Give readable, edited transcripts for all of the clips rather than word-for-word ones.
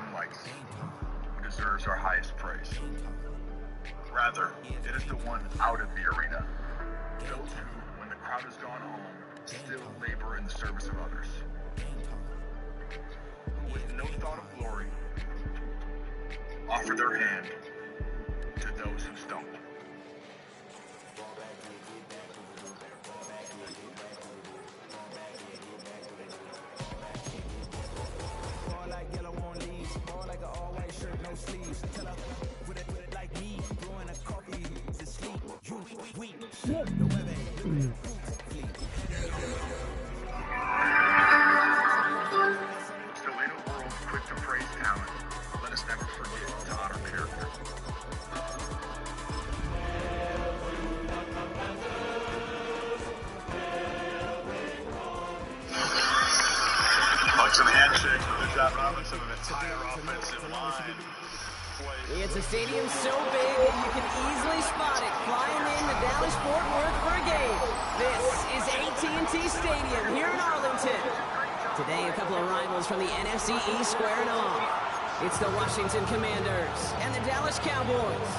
everyone likes, who deserves our highest praise. Rather, it is the one out of the arena. Those who, when the crowd has gone home, still labor in the service of others. Who, with no thought of glory, offer their hand to those who stumble. Some handshakes with the John Robinson of entire offensive line. It's a stadium so big that you can easily spot it flying into Dallas-Fort Worth for a game. This is AT&T Stadium here in Arlington. Today, a couple of rivals from the NFC East squaring off. It's the Washington Commanders and the Dallas Cowboys.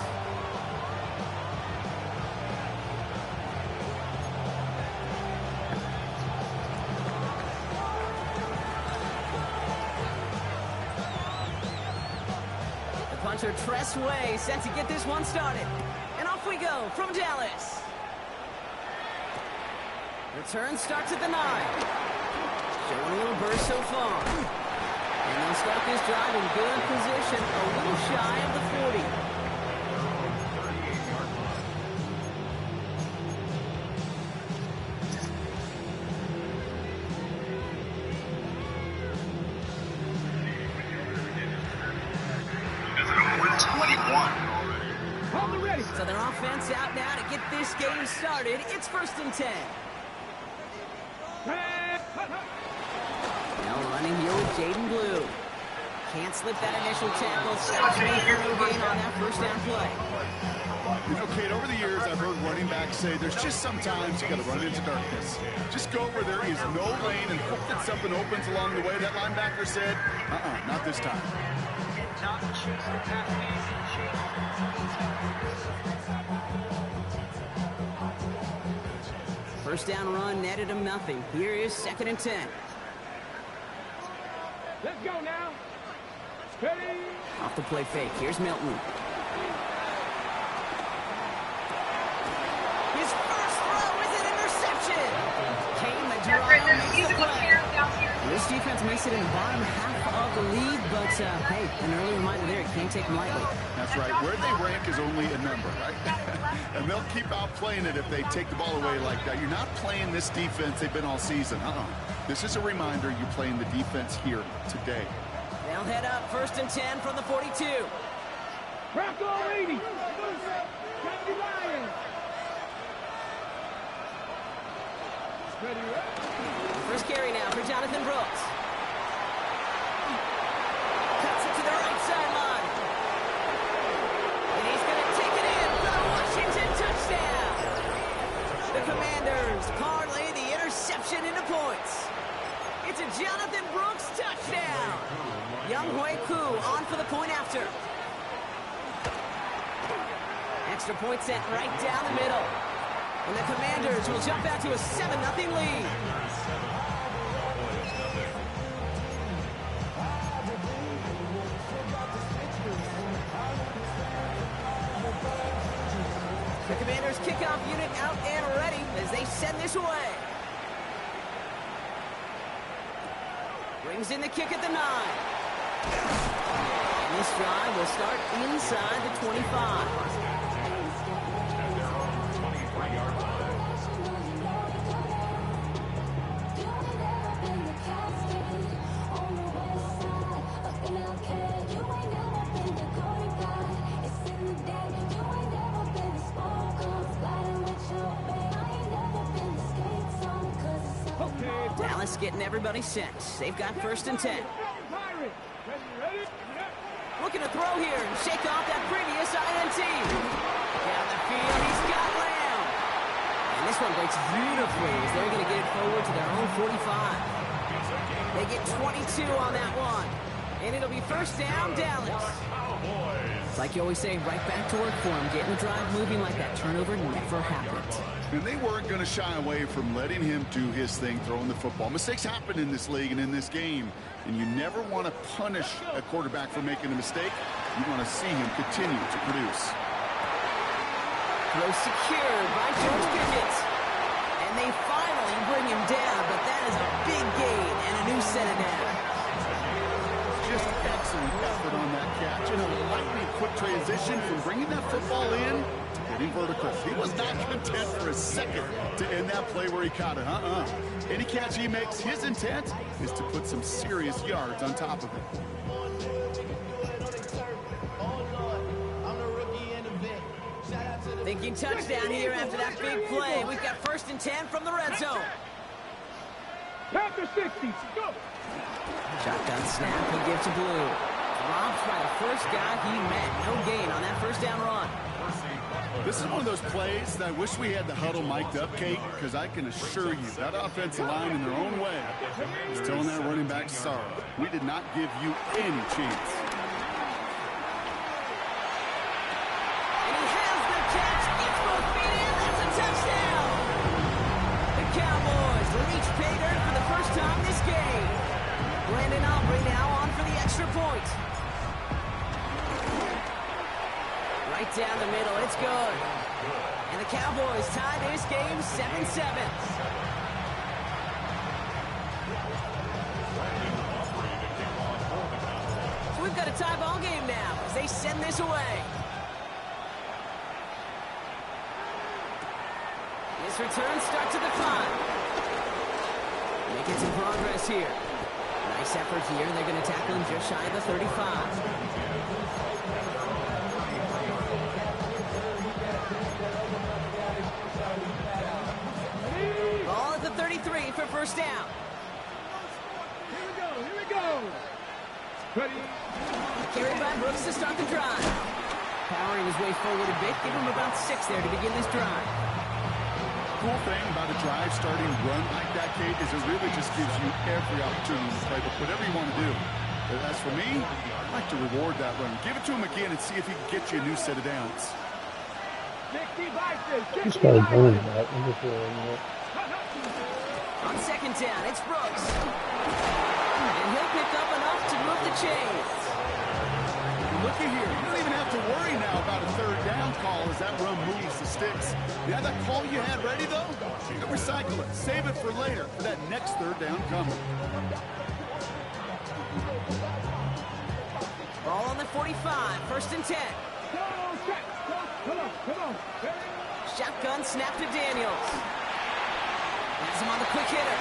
Punter Tress Way set to get this one started. And off we go from Dallas. Return starts at the 9. Showing a little burst so far. And they'll start this drive in good position, a little shy of the 40. So their offense out now to get this game started. It's 1st and 10. Now running here with Jaden Blue. Can't slip that initial tackle. Stops me for no gain on that first down play. You know, Kate, over the years, I've heard running backs say there's just sometimes you got to run into darkness. Just go where there is no lane and hope that something opens along the way. That linebacker said, not this time. Not chase the pass. First down run netted him nothing. Here is 2nd and 10. Let's go now. Steady. Off the play fake. Here's Milton. His first throw is an interception. Kane the draw makes the play. This defense makes it in the bottom half of the league, but hey, an early reminder there, you can't take them lightly. That's right. Where they rank is only a number, right? And they'll keep outplaying it if they take the ball away like that. You're not playing this defense they've been all season. This is a reminder you're playing the defense here today. They'll head up 1st and 10 from the 42. Crack all 80. County Lions. First carry now for Jonathan Brooks. Cuts it to the right sideline. And he's going to take it in for the Washington touchdown. The Commanders parlay the interception into points. It's a Jonathan Brooks touchdown. Younghoe Koo on for the point after. Extra point set right down the middle. And the Commanders will jump out to a 7-0 lead. The Commanders kickoff unit out and ready as they send this away. Brings in the kick at the 9. And this drive will start inside the 25. Dallas getting everybody set. They've got 1st and 10. Looking to throw here and shake off that previous INT. Down the field, he's got Lamb. And this one breaks beautifully as they're going to get it forward to their own 45. They get 22 on that one. And it'll be first down, Dallas. It's like you always say, right back to work for him. Getting the drive moving like that turnover never happened. And they weren't going to shy away from letting him do his thing, throwing the football. Mistakes happen in this league and in this game. And you never want to punish a quarterback for making a mistake. You want to see him continue to produce. Throw secured by George Pickett. And they finally bring him down, but that is a big gain and a new set of downs. Just excellent effort on that catch and a lightning quick transition from bringing that football in to getting vertical. He was not content for a second to end that play where he caught it. Any catch he makes, his intent is to put some serious yards on top of it. Thinking touchdown here after that big play. We've got 1st and 10 from the red zone. Panther 60, go! Shotgun snap, he gives to Blue. Dropped by the first guy he met. No gain on that first down run. This is one of those plays that I wish we had the huddle mic'd up, Kate, because I can assure you that offensive line in their own way is telling that running back, sorry, we did not give you any chance. And he has the catch. Gets both feet in. That's a touchdown. The Cowboys reach pay dirt for the first time this game. Landon Aubrey now on for the extra point. Right down the middle, it's good. And the Cowboys tie this game 7-7. So we've got a tie ball game now as they send this away. This return starts at the 5. Making some progress here. Nice effort here. They're going to tackle him just shy of the 35. Ball at the 33 for first down. Here we go. Ready? Carried by Brooks to start the drive. Powering his way forward a bit. Give him about 6 there to begin this drive. Cool thing about a drive starting run like that, Kate, is it really just gives you every opportunity to play whatever you want to do. But as for me, I like to reward that run. Give it to him again and see if he can get you a new set of downs. He started running that. On 2nd down, it's Brooks. And he'll pick up enough to move the chains. Looky here. You don't even have to worry now about a 3rd down call as that run moves the sticks. You have that call you had ready, though? You can recycle it. Save it for later for that next 3rd down coming. Ball on the 45, 1st and 10. Come on. Shotgun snap to Daniels. Has him on the quick hitter.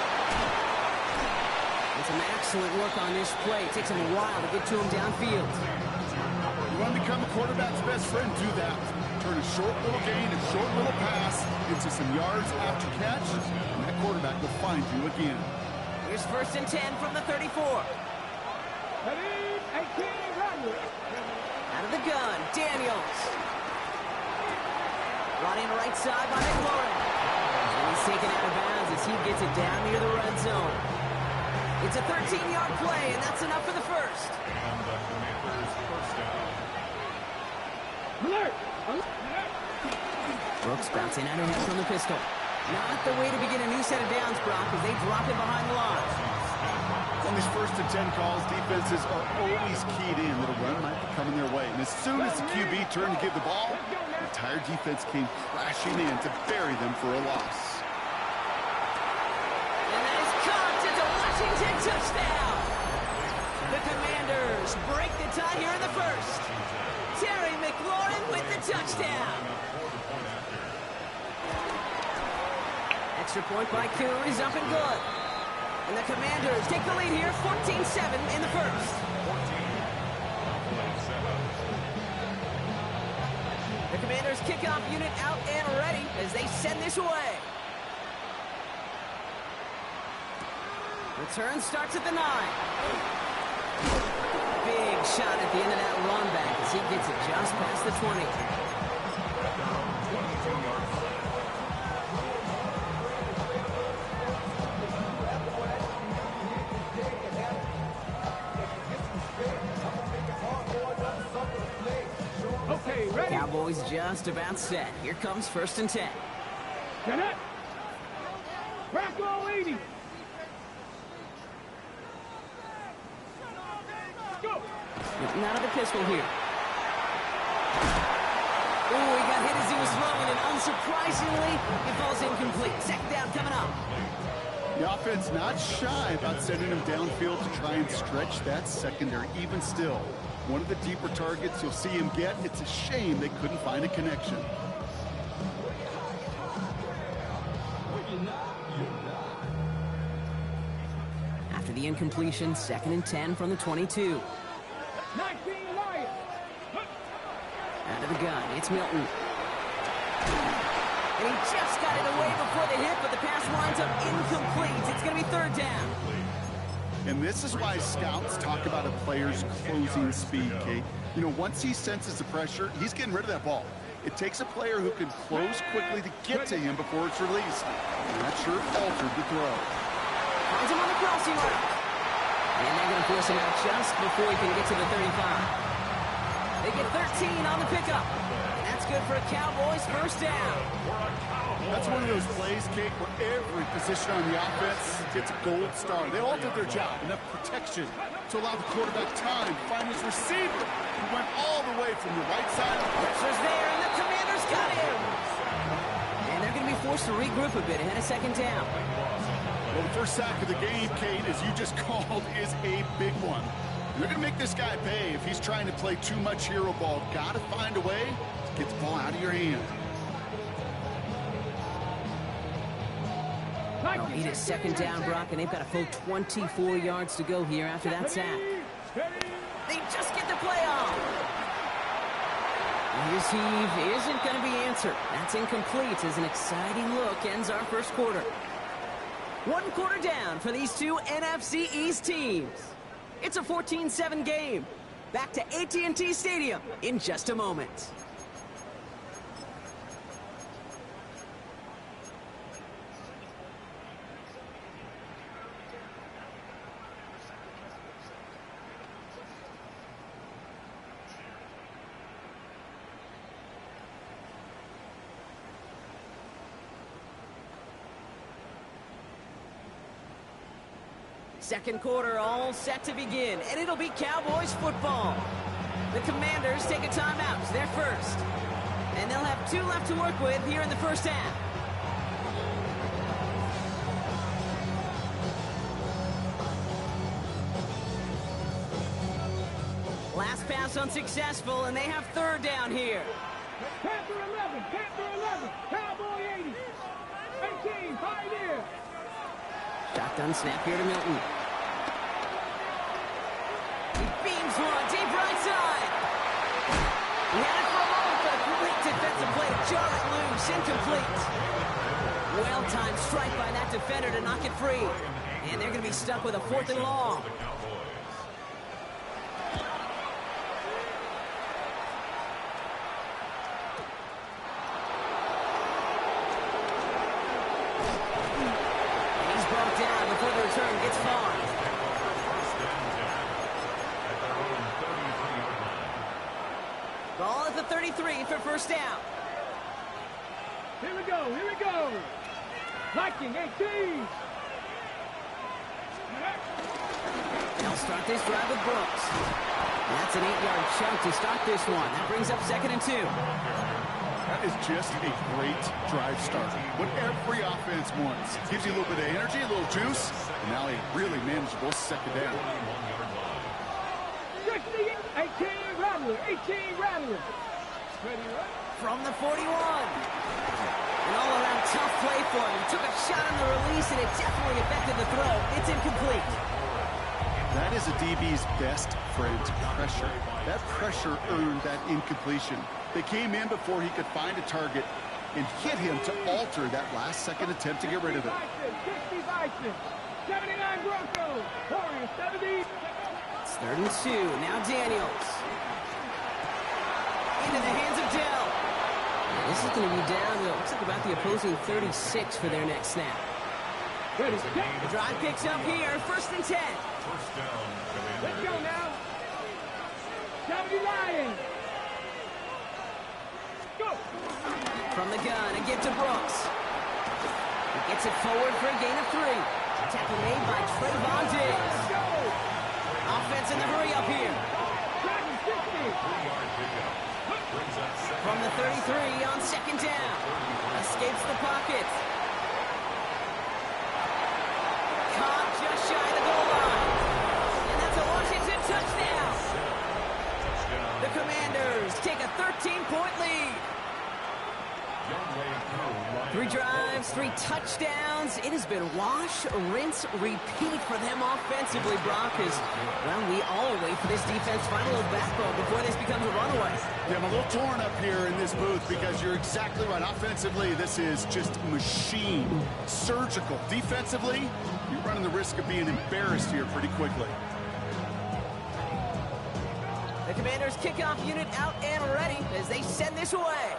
And some excellent work on this play. It takes him a while to get to him downfield. You want to become a quarterback's best friend? Do that. Turn a short little gain, a short little pass into some yards after catch, and that quarterback will find you again. Here's 1st and 10 from the 34. Out of the gun, Daniels. Running right side by McLaurin. And he's taken out of bounds as he gets it down near the red zone. It's a 13-yard play, and that's enough for the first. Brooks bouncing out ahead from the pistol. Not the way to begin a new set of downs, Brock, as they drop it behind the line. On these 1st and 10 calls, defenses are always keyed in that a run might be coming their way. And as soon as the QB turned to give the ball, the entire defense came crashing in to bury them for a loss. And that is caught. It's a Washington touchdown. The Commanders break the tie here in the first. Terry McLaurin with the touchdown. Extra point by Koo is up and good. And the Commanders take the lead here, 14-7 in the first. The Commanders kickoff unit out and ready as they send this away. Return starts at the 9. Big shot at the end of that run back as he gets it just past the 20. ready? Cowboys just about set. Here comes 1st and 10. Get it. Back all 80. Go. Getting out of the pistol here. Oh, he got hit as he was throwing, and unsurprisingly, it falls incomplete. 2nd down coming up. The offense not shy about sending him downfield to try and stretch that secondary. Even still, one of the deeper targets you'll see him get. It's a shame they couldn't find a connection. After the incompletion, 2nd and 10 from the 22. 19 Lions. Out of the gun, it's Milton. And he just got it away before the hit, but the pass winds up incomplete. It's going to be 3rd down. And this is why scouts talk about a player's closing speed, Kate. You know, once he senses the pressure, he's getting rid of that ball. It takes a player who can close quickly to get to him before it's released. And that sure altered the throw. Finds him on the crossing route. And they're going to force him out just before he can get to the 35. They get 13 on the pickup. And that's good for a Cowboys 1st down. That's one of those plays, Kate, where every position on the offense gets a gold star. They all did their job. Enough protection to allow the quarterback time to find his receiver. He went all the way from the right side. Pressure's there, and the Commanders got him. And they're going to be forced to regroup a bit ahead of 2nd down. Well, the first sack of the game, Kate, as you just called, is a big one. They're going to make this guy pay if he's trying to play too much hero ball. Got to find a way to get the ball out of your hand. Well, it is 2nd down, Brock, and they've got a full 24 yards to go here after that sack. They just get the play off. His heave isn't going to be answered. That's incomplete as an exciting look ends our 1st quarter. 1 quarter down for these two NFC East teams. It's a 14-7 game. Back to AT&T Stadium in just a moment. Second quarter all set to begin, and it'll be Cowboys football. The Commanders take a timeout. They're first. And they'll have 2 left to work with here in the 1st half. Last pass unsuccessful, and they have 3rd down here. Panther 11, Cowboy 80. 18, Pioneer. Shotgun snap here to Milton. He beams one deep right side. He had it for a moment, but a great defensive play to jar it loose, incomplete. Well-timed strike by that defender to knock it free. And they're going to be stuck with a 4th and long. Return gets far. Ball at the 33 for 1st down. Here we go. Viking 18. They'll start this drive with Brooks. That's an 8-yard chunk to start this one. That brings up 2nd and 2. That is just a great drive start. What every offense wants. Gives you a little bit of energy, a little juice, and now a really manageable 2nd down. 18 Rattler. From the 41. An all-around tough play for him. He took a shot on the release, and it definitely affected the throw. It's incomplete. That is a DB's best friend, pressure. That pressure earned that incompletion. They came in before he could find a target and hit him to alter that last-second attempt to get rid of it. 60 Bison, 79 Broncos, Warriors 70. It's 3rd and 2. Now Daniels. Into the hands of Dell. This is going to be down to, looks like about the opposing 36 for their next snap. The drive picks up here, 1st and 10. Let's go now. 70 Lions. Go. From the gun, and get to Brooks. He gets it forward for a gain of 3. Tackle made by Trayvon Diggs. Offense in the hurry up here. From the 33 on second down. Escapes the pocket. Caught just shy of the goal line. And that's a Washington touchdown. The Commanders take a 13-point lead. 3 drives, 3 touchdowns. It has been wash, rinse, repeat for them offensively, Brock, as, well, we all wait for this defense to find a little backbone before this becomes a runaway. Yeah, I'm a little torn up here in this booth because you're exactly right. Offensively, this is just machine, surgical. Defensively, you're running the risk of being embarrassed here pretty quickly. The Commanders' kickoff unit out and ready as they send this away.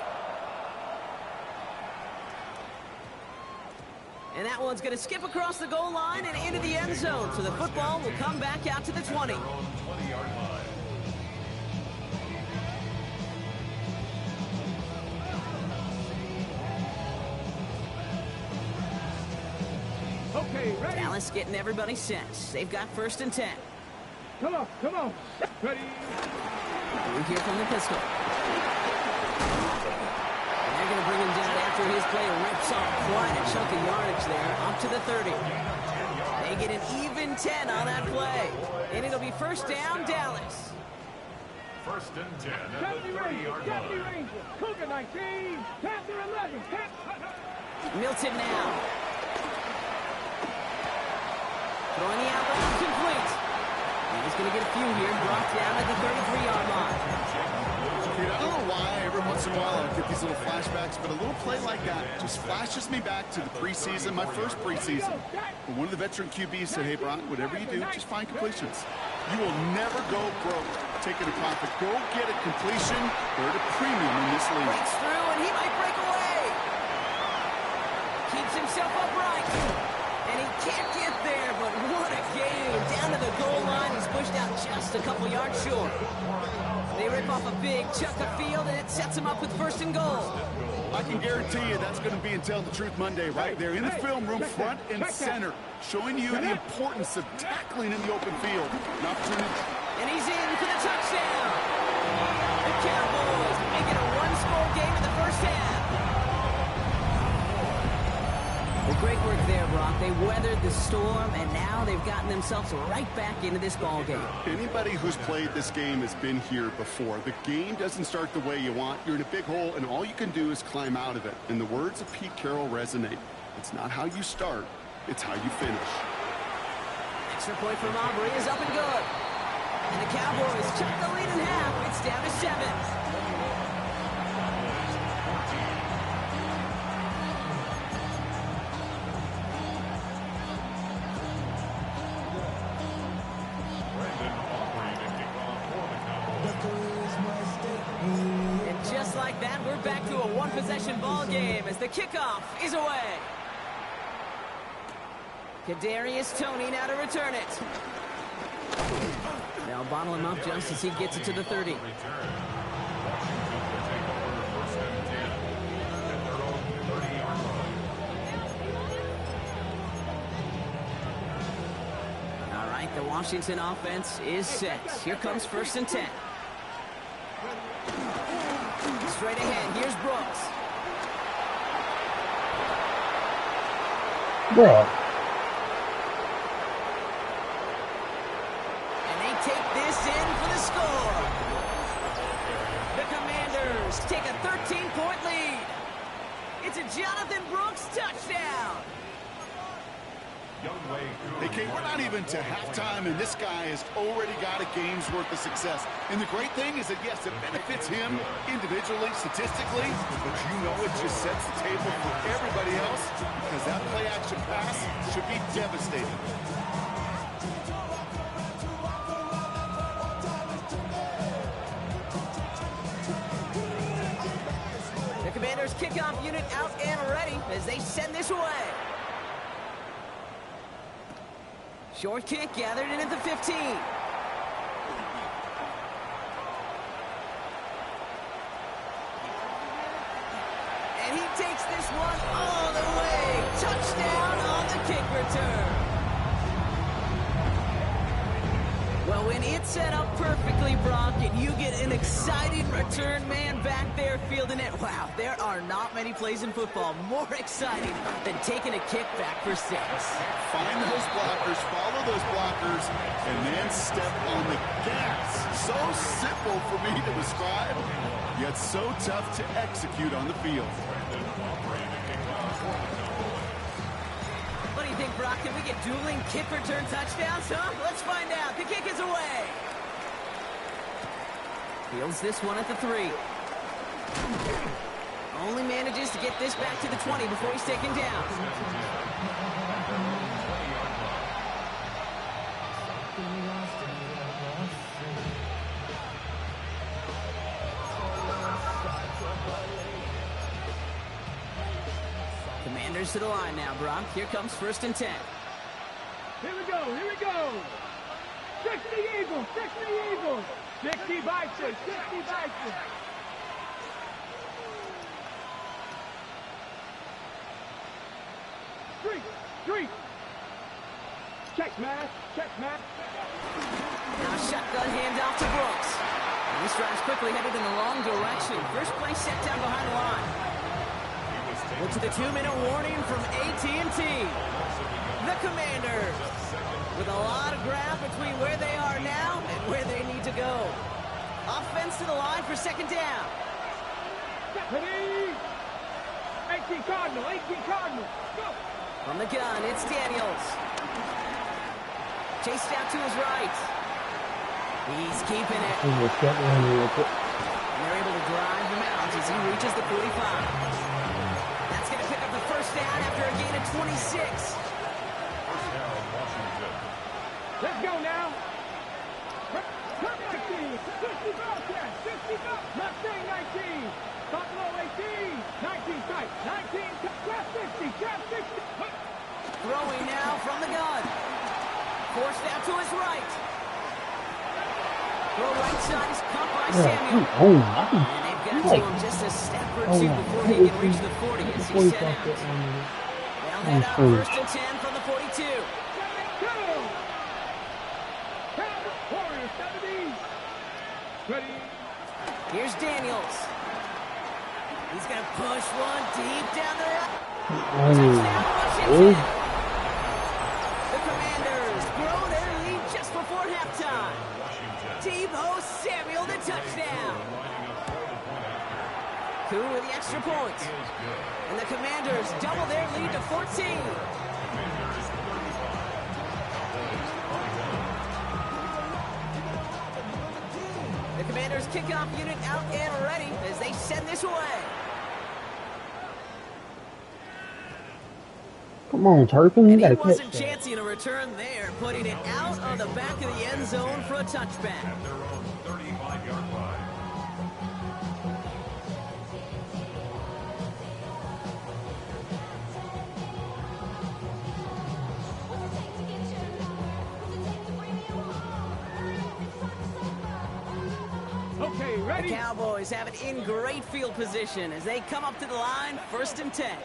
And that one's going to skip across the goal line and into the end zone. So the football will come back out to the 20. Okay, ready? Dallas getting everybody set. They've got 1st and 10. Come on, come on. Ready? We hear from the pistol. And they're going to bring him down after his play rips off quite a chunk of yardage there, up to the 30. They get an even 10 on that play. And it'll be 1st down, Dallas. 1st and 10 at the Deputy 30-yard line. Ranger, Ranger, Cougar 19, Panther 11, Milton now. Throwing the out route complete. And he's going to get a few here, brought down at the 33-yard line. Dude, I don't know why every once in a while I get these little flashbacks, but a little play like that just flashes me back to the preseason, my first preseason. When one of the veteran QBs said, hey, Brian, whatever you do, just find completions. You will never go broke taking a profit. Go get a completion or at a premium in this league. Breaks through, and he might break away. Keeps himself upright. And he can't get there, but what a game. Down to the goal line. He's pushed out just a couple yards short. They rip off a big chunk of field, and it sets him up with 1st and goal. I can guarantee you that's going to be in Tell the Truth Monday right there in the film room, front and center, showing you the importance of tackling in the open field. An opportunity. And he's in for the touchdown. The Cowboys make it a 1-score game in the 1st half. Well, great work there, Brock. They weathered the storm, and now they've gotten themselves right back into this ball game. Anybody who's played this game has been here before. The game doesn't start the way you want. You're in a big hole, and all you can do is climb out of it. And the words of Pete Carroll resonate. It's not how you start, it's how you finish. Extra point from Aubrey is up and good. And the Cowboys cut the lead in half. It's down to 7. We're back to a one-possession ball game as the kickoff is away. Kadarius Toney now to return it. They'll bottle him up just as he gets it to the 30. All right, the Washington offense is set. Here comes 1st and 10. Straight ahead, here's Brooks. Bro. And they take this in for the score. The Commanders take a 13-point lead. It's a Jonathan Brooks touchdown. Hey, Kate, we're not even to halftime, and this guy has already got a game's worth of success. And the great thing is that, yes, it benefits him individually, statistically, but you know it just sets the table for everybody else because that play-action pass should be devastating. The Commanders' kickoff unit out and ready as they send this away. Short kick gathered in at the 15. And he takes this one all the way. Touchdown on the kick return. Well, when it's set up perfectly, Brock, and you get an exciting return man back there fielding it, wow, there are not many plays in football more exciting than taking a kick back for 6. Find those blockers, follow those blockers, and then step on the gas. So simple for me to describe, yet so tough to execute on the field. What do you think, Brock? Can we get dueling kick return touchdowns, huh? Let's find out. The kick is away. Fields this one at the 3. Only manages to get this back to the 20 before he's taken down. Commanders to the line now, Brock. Here comes 1st and 10. Here we go, here we go. 60 Eagles, 60 Eagles. 60 Bison, 60 Bison. Street. Check, man. Now shotgun handoff to Brooks. And this drive's quickly headed in the wrong direction. First play set down behind the line. Look to the 2-minute warning from AT&T. The Commanders with a lot of ground between where they are now and where they need to go. Offense to the line for 2nd down. Deputy! 18 Cardinal. Go! From the gun, it's Daniels. Chased out to his right. He's keeping it. And they're able to drive him out as he reaches the 45. That's going to pick up the 1st down after a gain of 26. Let's go now. 19. 50 Bobcats. 50 Bobcats. Mustang 19. Buffalo 18. 19 tight. 19. Trap 60. Trap 60. Throwing now from the gun. Forced out to his right. Throw right side is caught by Samuel. And they've got to him just a step or 2 before he can reach the 40 as he's set out. They'll head out 1st and 10 from the 42. Warriors 70. Ready. Here's Daniels. He's going to push one deep down the right. Touchdown, Washington. The Commanders grow their lead just before halftime. Tebow Samuel, the touchdown. Koo with the extra point. And the Commanders double their lead to 14. The Commanders kickoff unit out and ready as they send this away. Come on, Turpin, you gotta And he wasn't catch that. chancing a return there, putting it out on the back of the end zone for a touchback. At their own 35-yard line. Okay, The ready. Cowboys have it in great field position as they come up to the line, 1st and 10.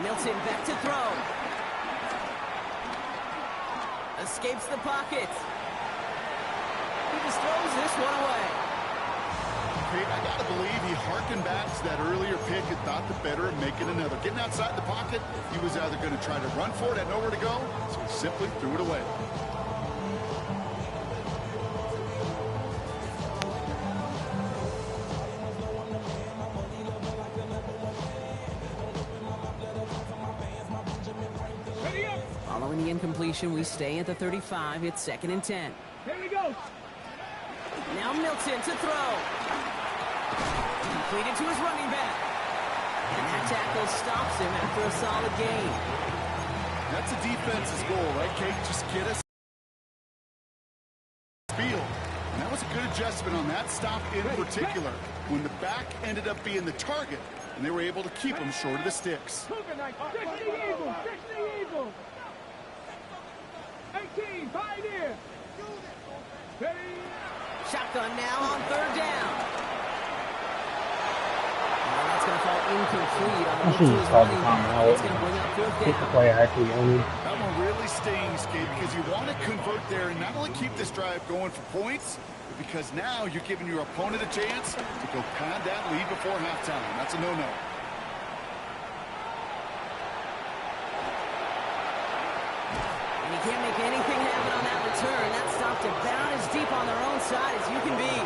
Milton back to throw. Escapes the pocket. He just throws this one away. Okay, I gotta believe he harkened back to that earlier pick and thought the better of making another. Getting outside the pocket, he was either going to try to run for it, had nowhere to go, so he simply threw it away. Ready up. Following the incompletion, we stay at the 35. It's 2nd and 10. Here we go. Now Milton to throw. Completed to his running back. And that tackle stops him after a solid gain. That's a defense's goal, right, Kate? Just get us field. And that was a good adjustment on that stop in particular, when the back ended up being the target, and they were able to keep him short of the sticks. 60 Eagles. 60 Eagles. 18. Pioneer. Ready. Shotgun now on 3rd down. And that's going to incomplete on I the should move to just his call the running back. timeout. It's going to bring up fourth Get the down. play I actually own. That one really stings, Gabe, because you want to convert there and not only keep this drive going for points, but because now you're giving your opponent a chance to go pound that lead before halftime. That's a no-no. And he can't make anything happen on that return. That stopped about as deep on their own side as you can be.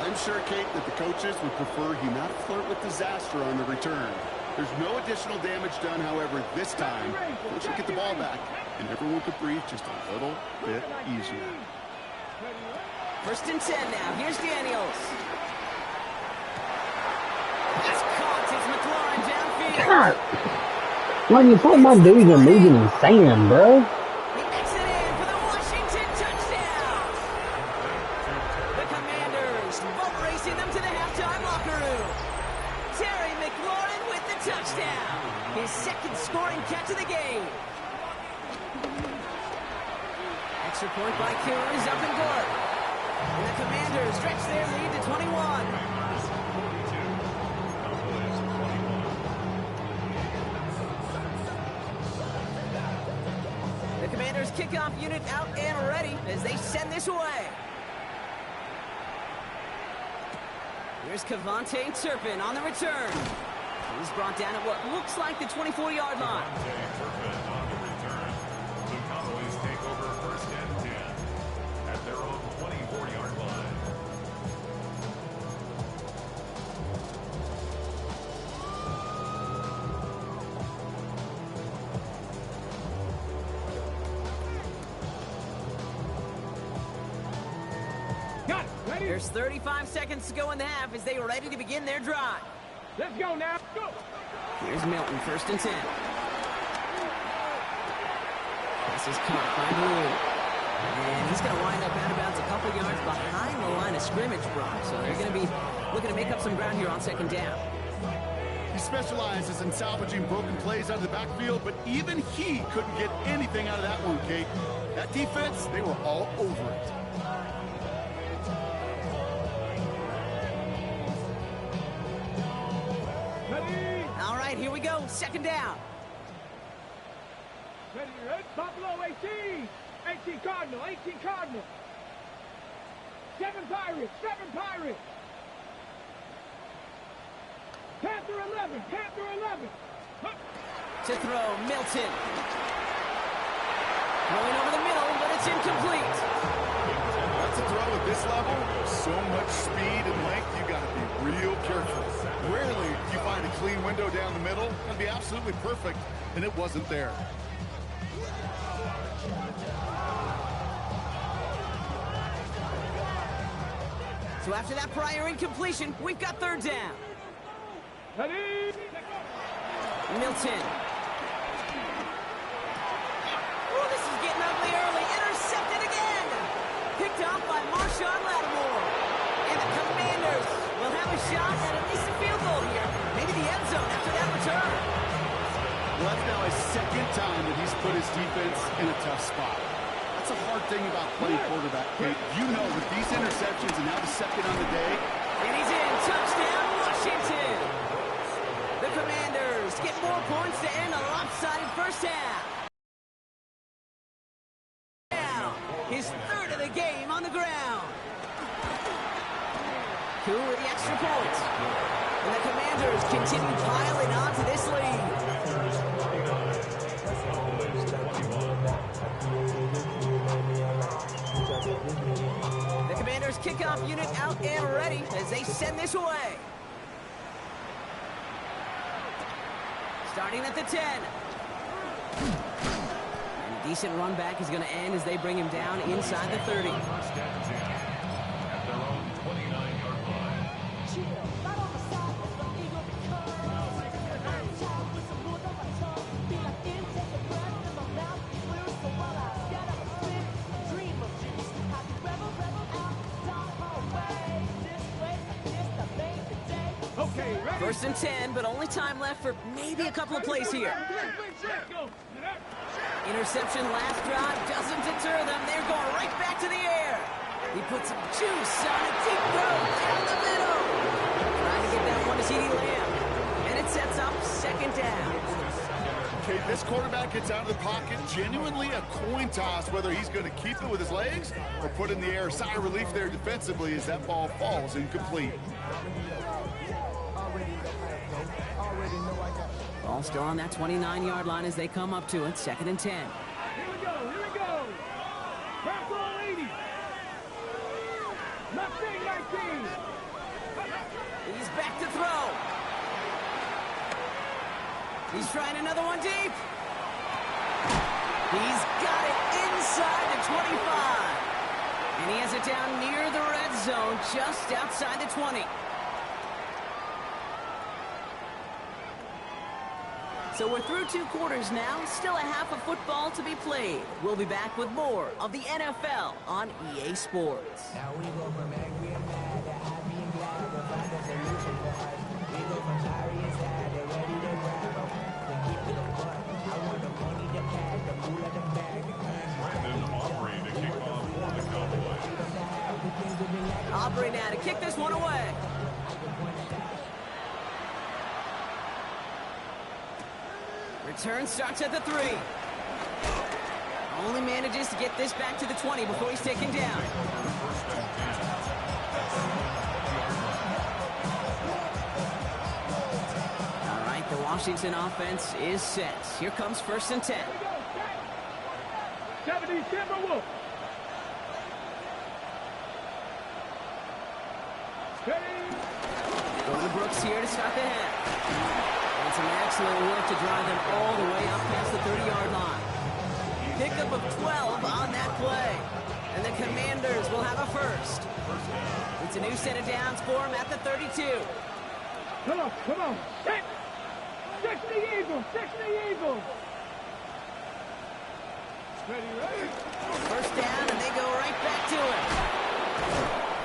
I'm sure, Kate, that the coaches would prefer he not flirt with disaster on the return. There's no additional damage done, however, this time. Once you get the ball back, and everyone could breathe just a little bit easier. 1st and 10 now. Here's Daniels. That's caught. It's McLaurin downfield. God. Like, it's like my dudes are moving in sand, bro. He makes it in for the Washington touchdown. The Commanders boat racing them to the halftime locker room. Terry McLaurin with the touchdown. His 2nd scoring catch of the game. Extra point by Coons up and good. And the Commanders stretch their lead to 21. The Commanders kickoff unit out and ready as they send this away. Here's Kavontae Turpin on the return. He's brought down at what looks like the 24-yard line. Turpin on the return. The Cowboys take over 1st and 10 at their own 24-yard line. Got it. Ready? There's 35 seconds to go in the half as they are ready to begin their drive. Let's go now. Go. Here's Milton, 1st and 10. This is caught by Blue. And he's going to wind up out of bounds a couple yards behind the line of scrimmage, Brock. So they're going to be looking to make up some ground here on 2nd down. He specializes in salvaging broken plays out of the backfield, but even he couldn't get anything out of that one, Kate. That defense, they were all over it. Ready? All right, here we go. 2nd down. Ready, ready. Buffalo 18. 18 Cardinal. 18 Cardinal. 7 Pirates. 7 Pirates. Panther 11. Panther 11. Huh. To throw, Milton. Throwing over the middle, but it's incomplete. That's a throw at this level. So much speed and length, you got to be real careful. Rarely do you find a clean window down the middle. That'd be absolutely perfect, and it wasn't there. So after that prior incompletion, we've got 3rd down. Ready? Milton. Oh, this is getting ugly early. Intercepted again. Picked off by Marshawn Lattimore. And the Commanders will have a shot at least a field goal here. Maybe the end zone after that return. Well, that's now his 2nd time that he's put his defense in a tough spot. That's a hard thing about playing quarterback, Kate. You know, with these interceptions and now the 2nd on the day. And he's in. Touchdown, Washington. The Commanders get more points to end a lopsided 1st half. Now, his 3rd of the game on the ground. Cool with the extra point. And the Commanders continue piling on to this lead. The Commanders kickoff unit out and ready as they send this away. Starting at the 10. And a decent run back is going to end as they bring him down inside the 30. 1st and 10 at their own 29-yard line. Okay, ready? 1st and 10, but only time left for maybe a couple of plays here. Let's go. Interception last drive doesn't deter them. They're going right back to the air. He puts some juice on a deep throw down the middle. Trying to get that one to CeeDee Lamb. sets up second down. Okay, this quarterback gets out of the pocket, genuinely a coin toss whether he's going to keep it with his legs or put it in the air. Sigh of relief there defensively as that ball falls incomplete. Ball still on that 29-yard line as they come up to it, second and 10. Here we go, here we go. Back roll 80. Left wing 19. He's back to throw. He's trying another one deep. He's got it inside the 25. And he has it down near the red zone, just outside the 20. So we're through 2 quarters now, still a half of football to be played. We'll be back with more of the NFL on EA Sports. Now we go from angry and mad to happy and glad to find a solution for us. We go from sorry and sad to ready to grab them. To keep it a buck. I want the money, the cash, the moolah, the bag. Brandon Aubrey to kick off for the Cowboys. Aubrey now to kick this one away. Return starts at the 3. Only manages to get this back to the 20 before he's taken down. All right, the Washington offense is set. Here comes 1st and 10. 70 Timberwolves. Going to Brooks here to start the half. And some excellent work to drive them all the way up past the 30-yard line. Pickup of 12 on that play. And the Commanders will have a first. It's a new set of downs for them at the 32. Come on, come on. 6 the Eagles, 6 the Eagles. Ready, ready. First down, and they go right back to it.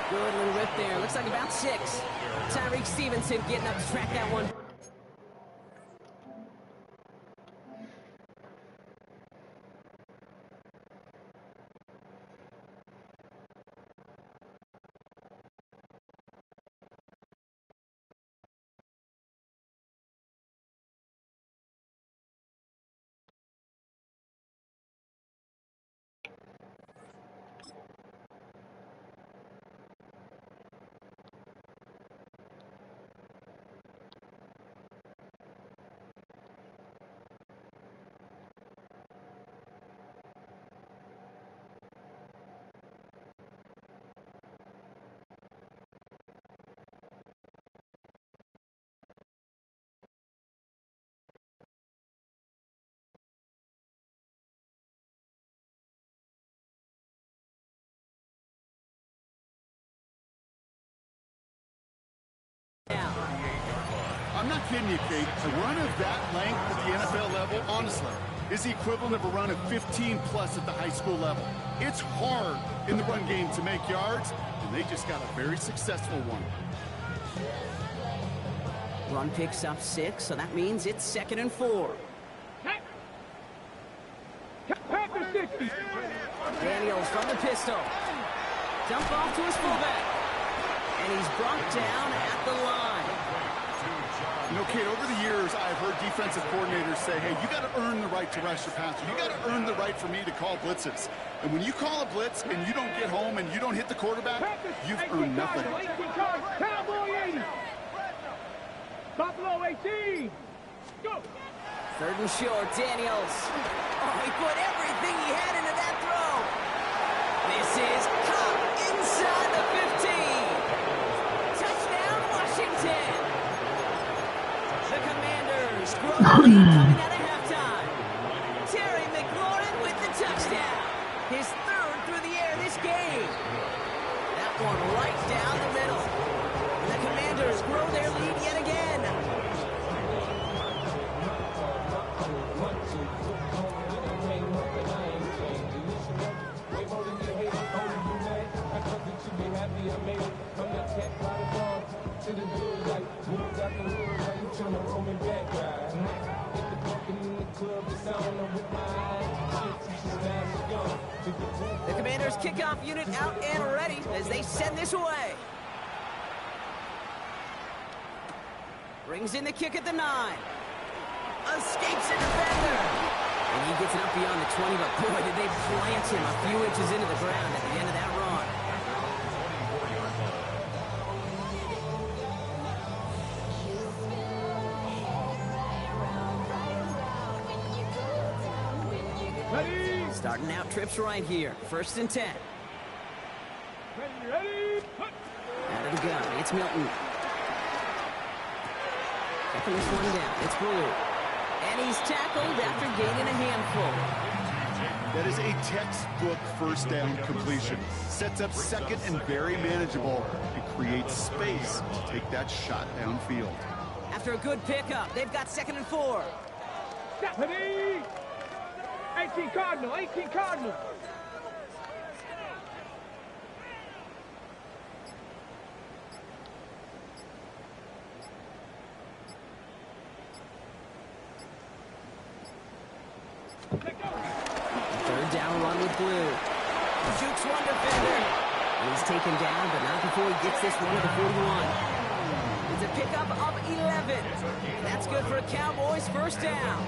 Good little rip there. Looks like about 6. Tyreek Stevenson getting up to track that one. I'm not kidding you, Kate. A run of that length at the NFL level, honestly, is the equivalent of a run of 15-plus at the high school level. It's hard in the run game to make yards, and they just got a very successful one. Run picks up 6, so that means it's 2nd and 4. Packers 60. Daniels from the pistol. Dump off to his fullback. And he's brought down at the line. You know, Kate, over the years, I've heard defensive coordinators say, hey, you got to earn the right to rush your passer. You got to earn the right for me to call blitzes. And when you call a blitz and you don't get home and you don't hit the quarterback, you've earned nothing. Cowboy 80. Buffalo 18. Go. 3rd and short, Daniels. Oh, he put everything he had into that throw. This is caught inside the 15. Touchdown, Washington. The Commanders grow the lead coming out of halftime. Terry McLaurin with the touchdown. His 3rd through the air this game. That one right down the middle. And the Commanders grow their lead yet again. The Commanders kickoff unit out and ready as they send this away. Brings in the kick at the 9. Escapes a defender. And he gets it up beyond the 20, but boy, did they plant him a few inches into the ground at the end of that run. Ready? Starting out trips right here. 1st and 10. Ready? Out of the gun, it's Milton. Checking this one down, it's Blue. And he's tackled after gaining a handful. That is a textbook first down completion. Sets up 2nd and very manageable. It creates space to take that shot downfield. After a good pickup, they've got 2nd and 4. Ready? 18 Cardinal, 18 Cardinal. Third down run with Blue. Jukes one defender. And he's taken down, but not before he gets this one to the 41. It's a pickup of 11. That's good for a Cowboys 1st down.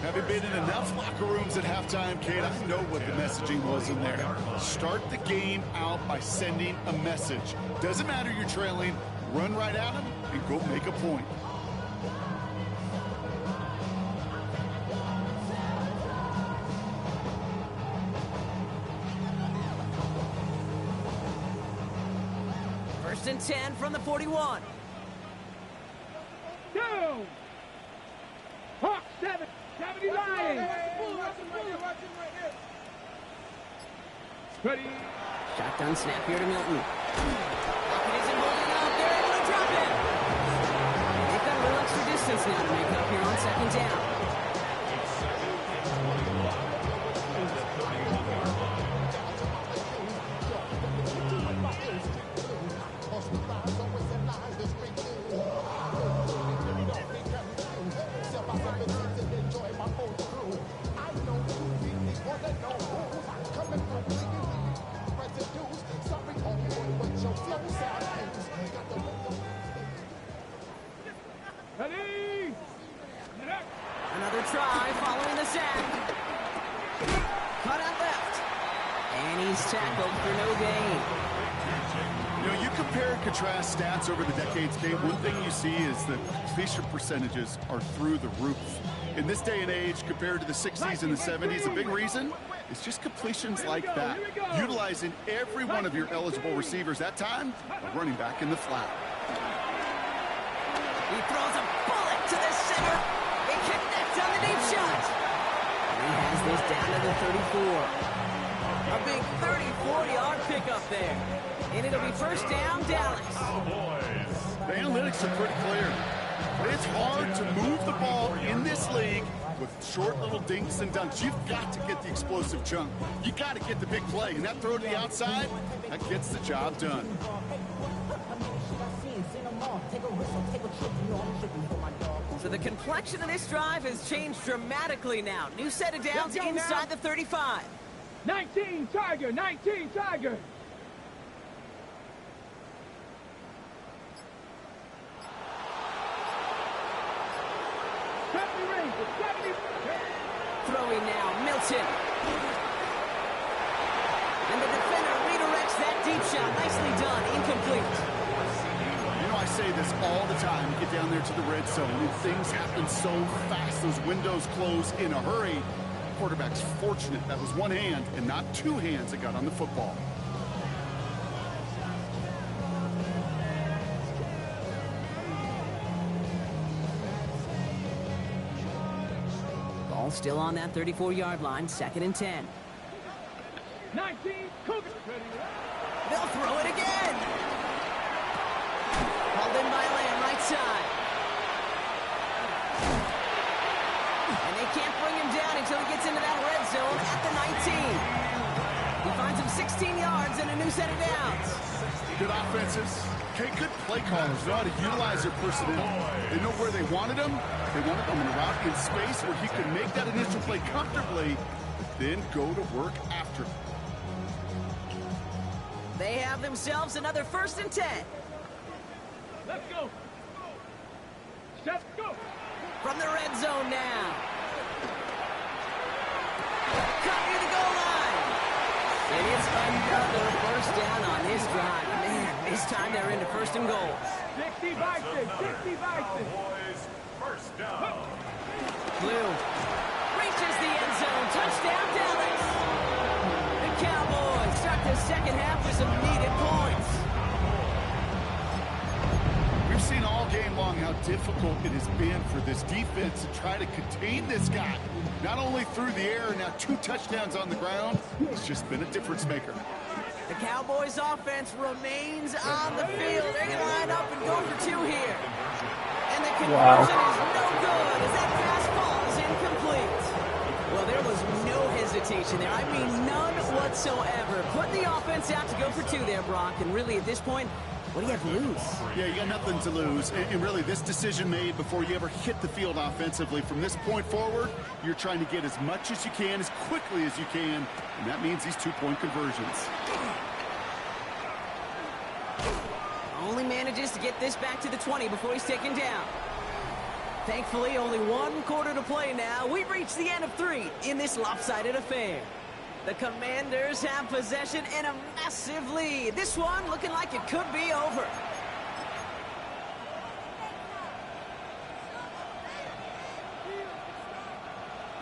Having been in enough locker rooms at halftime, Kate, I know what the messaging was in there. Start the game out by sending a message. Doesn't matter you're trailing, run right at them and go make a point. First and 10 from the 41. Down. Hawk 7. 70 Lions. Ready? Shotgun snap here to Milton. Pocket isn't holding up. They're able to drop it. They've got a little extra distance now to make up here on 2nd down. Ready? Another try following the sack. Cut out left. And he's tackled for no gain. You know, you compare and contrast stats over the decades, Kate. One thing you see is that completion percentages are through the roof. In this day and age, compared to the 60s and the 70s, a big reason is just completions like that. Utilizing every one of your eligible receivers that time, a running back in the flat. He throws a bullet to the center. He connects on the deep shot. And he has this down to the 34. A big 34-yard pickup there. And it'll be 1st down, Dallas. The analytics are pretty clear. It's hard to move the ball in this league with short little dinks and dunks. You've got to get the explosive chunk. You got to get the big play. And that throw to the outside, that gets the job done. So the complexion of this drive has changed dramatically now. New set of downs inside the 35. 19 Tiger, 19 Tiger. Throwing now, Milton. And the defender redirects that deep shot. Nicely done, incomplete. You know, I say this all the time. You get down there to the red zone, and things happen so fast. Those windows close in a hurry. Quarterback's fortunate that was one hand and not two hands that got on the football. Ball still on that 34-yard line, 2nd and 10. 19 Cougars. They'll throw it again. Hauled in by Lamb, right side. And they can't bring him down until he gets into that red zone at the 19. He finds him 16 yards and a new set of downs. Good offenses. Okay, good play callers know how to utilize their personnel. They know where they wanted them. They wanted them in a route in space where he could make that initial play comfortably, then go to work after. They have themselves another 1st and 10. Let's go. Set, go. From the red zone now. Cut near the goal line. And it's another first down on this drive. Man, this time they're into first and goal. 60 Bison, 60 Bison. Cowboys, first down. Blue reaches the end zone. Touchdown, Dallas. The Cowboys start the second half with some needed points. We've seen all game long how difficult it has been for this defense to try to contain this guy. Not only through the air, now 2 touchdowns on the ground. It's just been a difference maker. The Cowboys offense remains on the field. They're going to line up and go for 2 here. And the conversion is no good as that pass falls incomplete. Well, there was no hesitation there. I mean, none whatsoever. Put the offense out to go for 2 there, Brock. And really, at this point, what do you have to lose? Yeah, you got nothing to lose. And really, this decision made before you ever hit the field offensively. From this point forward, you're trying to get as much as you can, as quickly as you can. And that means these 2-point conversions. Only manages to get this back to the 20 before he's taken down. Thankfully, only 1 quarter to play now. We've reached the end of 3 in this lopsided affair. The Commanders have possession and a massive lead. This one looking like it could be over.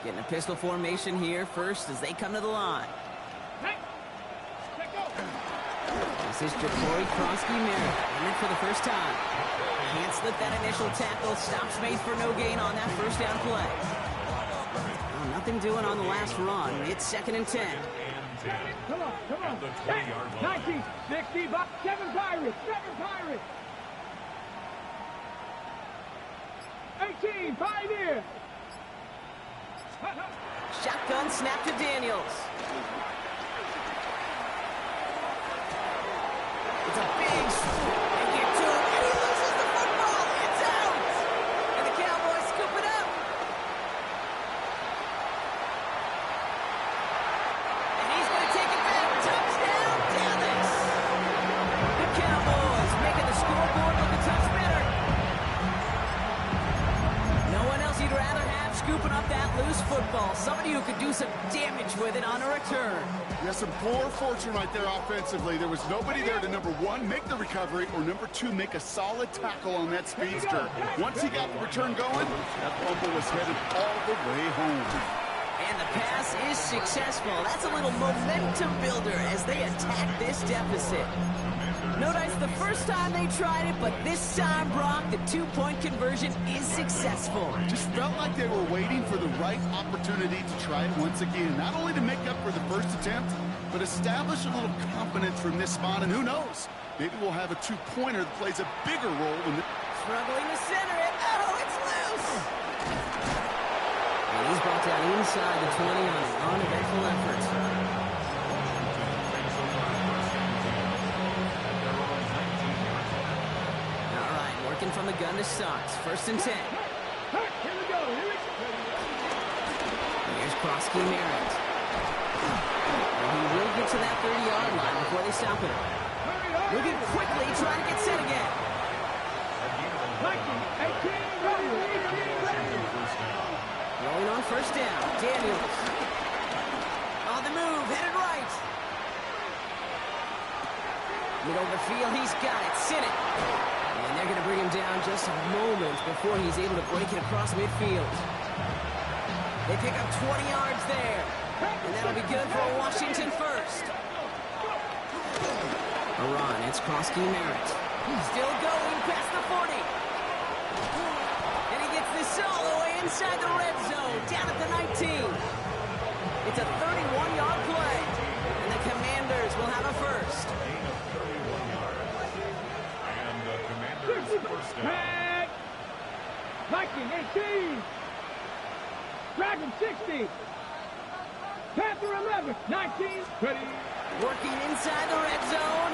Getting a pistol formation here first as they come to the line. This is Jacory Krosky-Merritt in it for the first time. Can't slip that initial tackle. Stops made for no gain on that first down play. Oh, nothing doing on the last run. It's 2nd and 10. Come on. 19, 60, 7 Pirates, 7 Pirates. 18, Pioneers. Shotgun snap to Daniels. It's a big swoop. They get to him, and he loses the football. It's out. And the Cowboys scoop it up. And he's going to take it back. Touchdown, Dallas. The Cowboys making the scoreboard look a touch better. No one else you'd rather have scooping up that loose football. Somebody who could do some damage with it on a return. Yeah, some poor fortune right there offensively. There was nobody there to, number 1, make the recovery, or number 2, make a solid tackle on that speedster. Once he got the return going, that fumble was headed all the way home. And the pass is successful. That's a little momentum builder as they attack this deficit. No dice the first time they tried it, but this time, Brock, the 2-point conversion is successful. Just felt like they were waiting for the right opportunity to try it once again. Not only to make up for the first attempt, but establish a little confidence from this spot. And who knows, maybe we'll have a 2-pointer that plays a bigger role in the... Struggling to center it. Oh, it's loose! And he's brought down inside the 20 on an uneventful effort. Working from the gun to start. 1st and 10. Here we go. Here's Krosky-Merritt. And he will get to that 30-yard line before they stop him. Moving quickly, trying to get set again. 18, Rolling on 1st down. Daniels. On the move, headed right. Mid over field, he's got it. Sinnott. And they're going to bring him down just a moment before he's able to break it across midfield. They pick up 20 yards there. And that'll be good for a Washington first. A run, it's Krosky-Merritt. Still going past the 40. And he gets this all the way inside the red zone, down at the 19. It's a 31-yard play. And the Commanders will have a first. Tag! Viking 18! Dragon 60! Panther 11! 19! Ready! Working inside the red zone.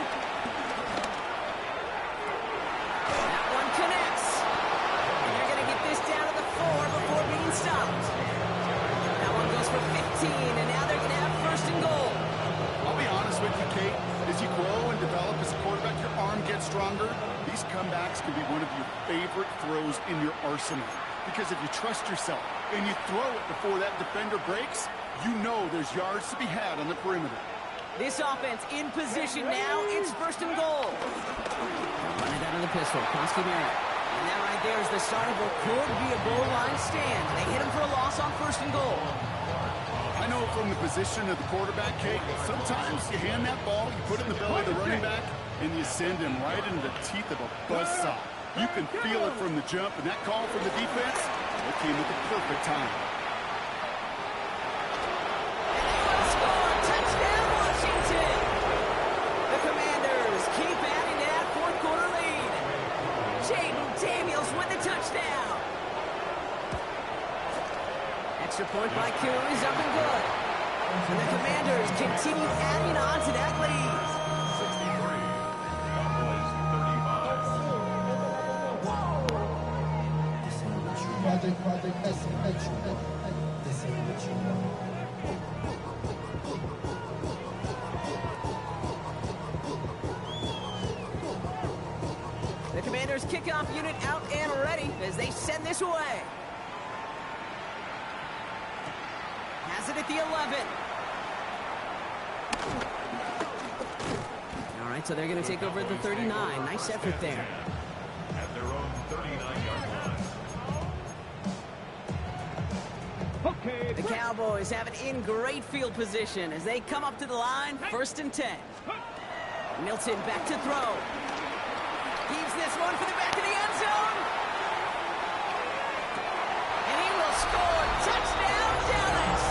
That one connects. And they're going to get this down to the 4 before being stopped. That one goes for 15, and now they're going to have 1st and goal. I'll be honest with you, Kate. As you grow and develop as a quarterback, your arm gets stronger, these comebacks can be one of your favorite throws in your arsenal. Because if you trust yourself and you throw it before that defender breaks, you know there's yards to be had on the perimeter. This offense in position now. It's first and goal. Running down to the pistol. Koski Merritt. And that right there is the start of what could be a goal line stand. They hit him for a loss on first and goal. I know from the position of the quarterback, Kate, sometimes you hand that ball, you put it in the belly of the running back, and you send him right into the teeth of a buzzsaw. You can feel it from the jump, and that call from the defense, it came at the perfect time. Score! Touchdown, Washington! The Commanders keep adding to that fourth quarter lead. Jaden Daniels with the touchdown. Extra point by Q is up and good. And the Commanders continue adding on to that lead. 63. Cowboys 35. The Commanders kickoff unit out and ready as they send this away. Has it at the 11. All right, so they're going to take over at the 39. Nice effort there. At their own 39-yard line. Okay. The Cowboys have it in great field position as they come up to the line, first and 10. Milton back to throw. Heaves this one for the back of the end zone. And he will score. Touchdown, Dallas.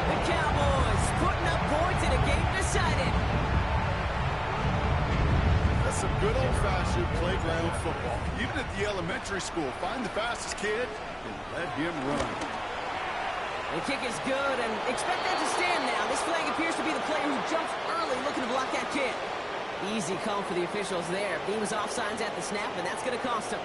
The Cowboys putting up points in a game decided. That's some good old-fashioned playground football. Even at the elementary school, find the fastest kid and let him run. The kick is good, and expect that to stand now. This flag appears to be the player who jumps early looking to block that kick. Easy call for the officials there. He was offsides at the snap, and that's going to cost him.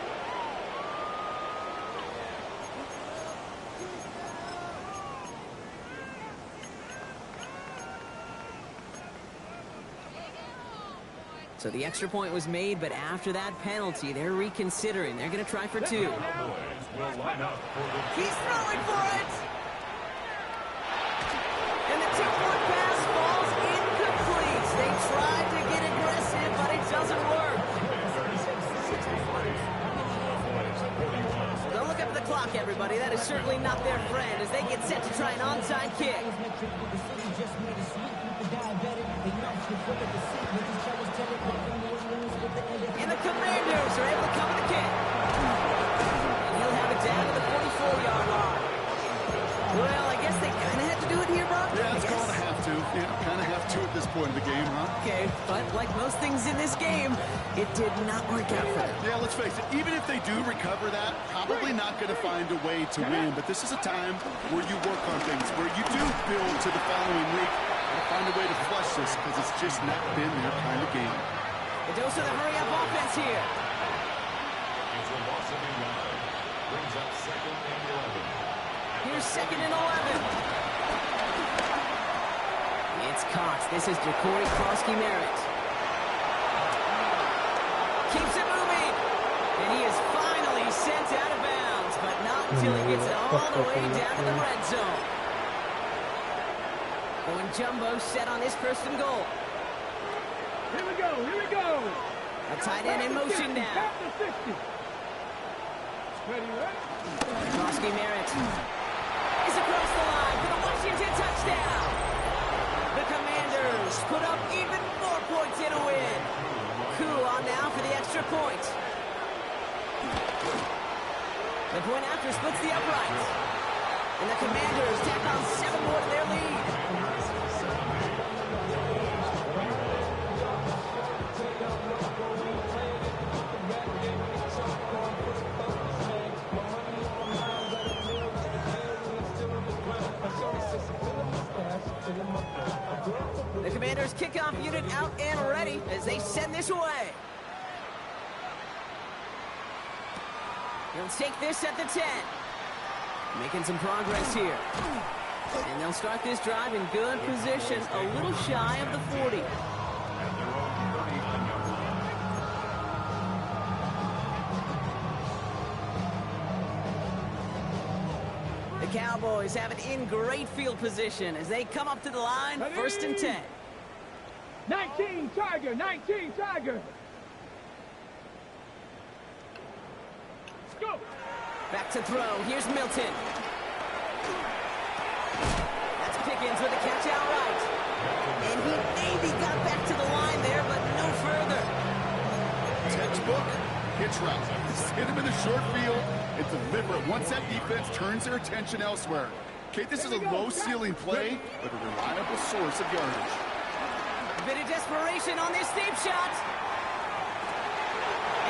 So the extra point was made, but after that penalty, they're reconsidering. They're going to try for two. Cowboys will line up for the He's throwing for it! And the two-point pass falls incomplete. They tried to get aggressive, but it doesn't work. 41. Don't look up at the clock, everybody. That is certainly not their friend as they get set to try an onside kick. And the Commanders are able to cover the kick. And he'll have it down to the 44-yard line. Well, I guess they kind of had to do it here, Bob. Yeah, it's going to have to. Yeah, kind of have to at this point in the game, huh? Okay, but like most things in this game, it did not work out for them. Yeah, let's face it. Even if they do recover that, probably not going to find a way to win. But this is a time where you work on things, where you do build to the following week. Find a way to flush this because it's just not been their kind of game. The dose of the hurry-up offense here. It's a loss of 11. Brings up second and 11. Here's second and 11. It's Cox. This is Jacory Koski Merritt. Keeps it moving. And he is finally sent out of bounds, but not until he gets it all the way down to the red zone. Going jumbo set on his first and goal. Here we go, here we go. A tight end in motion now. Back to 60. Ready, ready? Koski Merritt is across the line for the Washington touchdown. The Commanders put up even more points in a win. Coup on now for the extra point. The point after splits the uprights. And the Commanders tack on 7 more to their lead. The Commanders kickoff unit out and ready as they send this away. He'll take this at the 10. Making some progress here. And they'll start this drive in good position, a little shy of the 40. At their own 39-yard line. Cowboys have it in great field position as they come up to the line, 1st and 10. 19 Tiger, 19 Tiger. Go. Back to throw. Here's Milton. That's Pickens with the catch outright. And he maybe got back to the line there, but no further. Textbook hitch route. Just hit him in the short field and deliver it once that defense turns their attention elsewhere. Okay, this is a low-ceiling play, but a reliable source of yardage. A bit of desperation on this deep shot.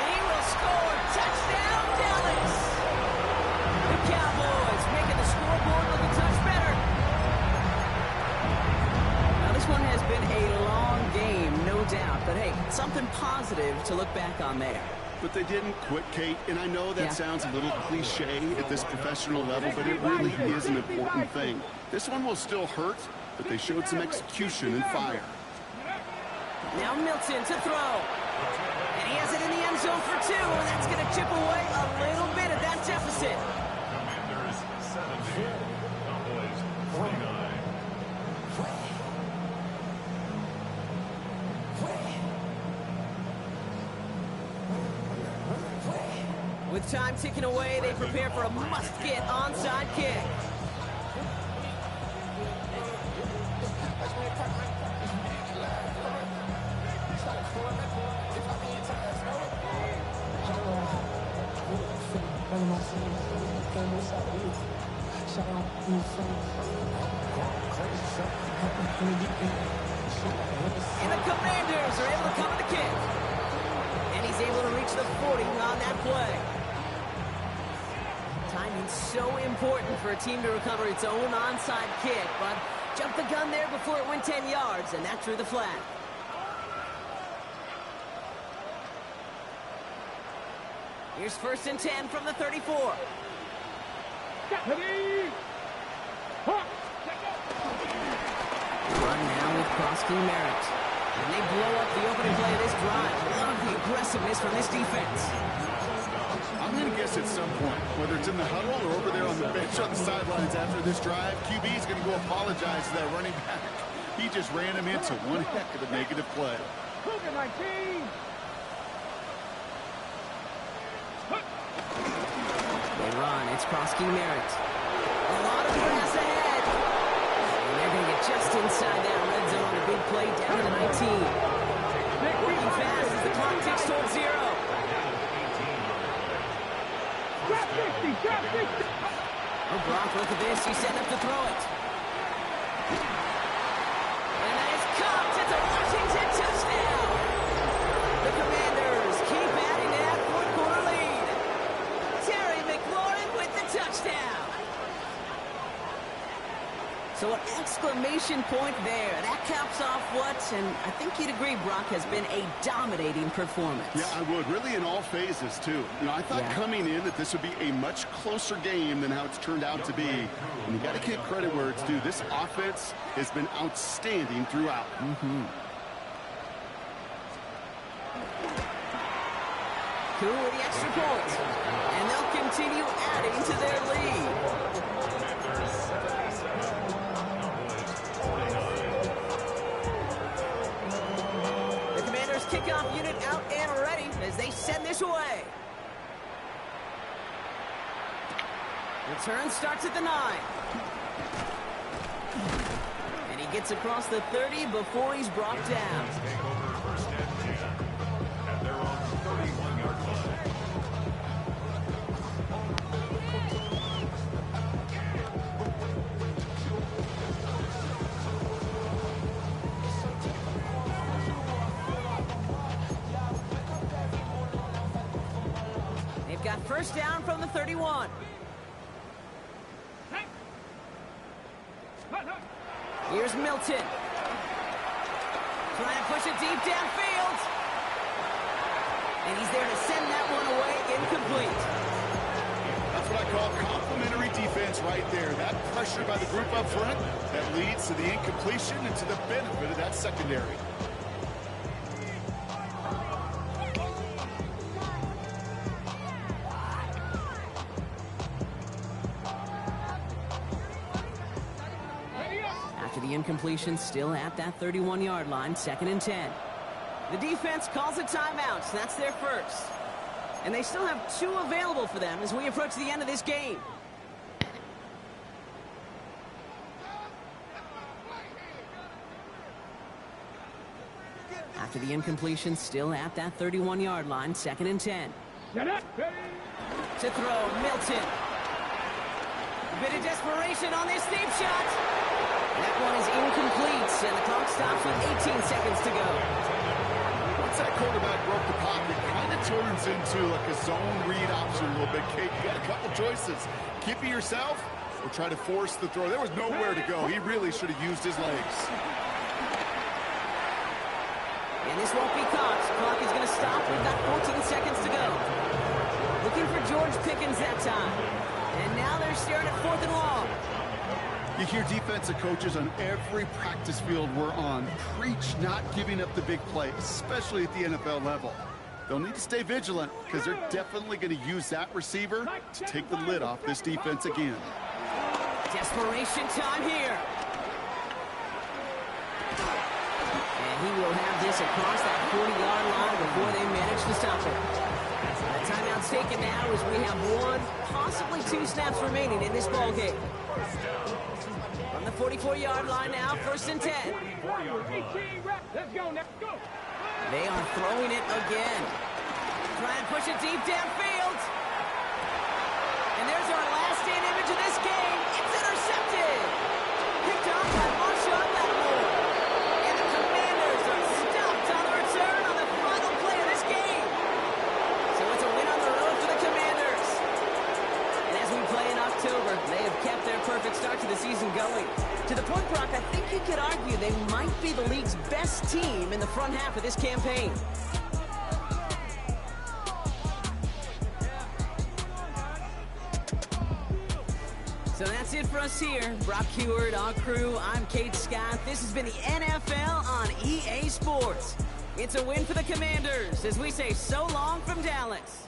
And he will score. Touchdown, Dallas. The Cowboys making the scoreboard look a touch better. Now, this one has been a long game, no doubt. But, hey, something positive to look back on there. But they didn't quit, Kate, and I know that sounds a little cliche at this professional level, but it really is an important thing. This one will still hurt, but they showed some execution and fire. Now Milton to throw. And he has it in the end zone for 2, and that's going to chip away a little bit of that deficit. Commanders 17, Cowboys 49. With time ticking away, they prepare for a must-get onside kick. And the Commanders are able to cover the kick. And he's able to reach the 40 on that play. Timing's so important for a team to recover its own onside kick, but jumped the gun there before it went 10 yards, and that drew the flag. Here's 1st and 10 from the 34. Run now with Krosky Merritt. And they blow up the opening play of this drive. Love the aggressiveness from this defense. I'm going to guess at some point, whether it's in the huddle or over there on the bench on the sidelines after this drive, QB is going to go apologize to that running back. He just ran him into one heck of a negative play. Cougar 19. They run. It's Krosky Merritt. A lot of grass ahead. And they're going to get just inside that red zone on a big play down to the 19. Working fast as the clock ticks towards 0. Trap 60, trap 60. Oh, Brock, look at this. He's setting up to throw it. And that is caught. It's a Washington touchdown. The Commanders keep adding to that fourth-quarter lead. Terry McLaurin with the touchdown. So an exclamation point there. That caps off what, and I think you'd agree, Brock, has been a dominating performance. Yeah, I would. Really in all phases, too. You know, I thought coming in that this would be a much closer game than how it's turned out to be. And you got to give credit where it's due. This offense has been outstanding throughout. Cool with the extra point. And they'll continue adding to their lead. The Commanders kickoff unit out and ready as they send this away. Return starts at the 9. And he gets across the 30 before he's brought down. Take over 1st and 10 at their own 31-yard line. They've got 1st down from the 31. Here's Milton. Trying to push it deep downfield. And he's there to send that one away incomplete. That's what I call complementary defense right there. That pressure by the group up front, that leads to the incompletion and to the benefit of that secondary. incompletion, still at that 31-yard line, 2nd and 10. The defense calls a timeout, so that's their first. And they still have 2 available for them as we approach the end of this game. After the incompletion, still at that 31-yard line, 2nd and 10. To throw, Milton. A bit of desperation on this deep shot. That one is incomplete, and the clock stops with 18 seconds to go. Once that quarterback broke the pocket, it kind of turns into like a zone read option a little bit, Kate. You got a couple choices. Keep it yourself or try to force the throw. There was nowhere to go. He really should have used his legs. And this won't be caught. Clock is going to stop. We've got 14 seconds to go. Looking for George Pickens that time. And now they're staring at 4th and long. You hear defensive coaches on every practice field we're on preach not giving up the big play, especially at the NFL level. They'll need to stay vigilant because they're definitely going to use that receiver to take the lid off this defense again. Desperation time here. And he will have this across that 40-yard line before they manage to stop it. The timeout's taken now as we have 1, possibly 2 snaps remaining in this ball game. From the 44-yard line now, 1st and 10. Let's go now. Go. They are throwing it again. Trying to push it deep downfield. And there's our last-stand image of this game. It's intercepted. Picked off by Marshawn Lattimore. And the Commanders are stopped on the return on the final play of this game. So it's a win on the road for the Commanders. And as we play in October, they have kept their perfect start to the season going. To the point, Brock, I think you could argue they might be the league's best team in the front half of this campaign. So that's it for us here. Brock Heward, our crew, I'm Kate Scott. This has been the NFL on EA Sports. It's a win for the Commanders as we say so long from Dallas.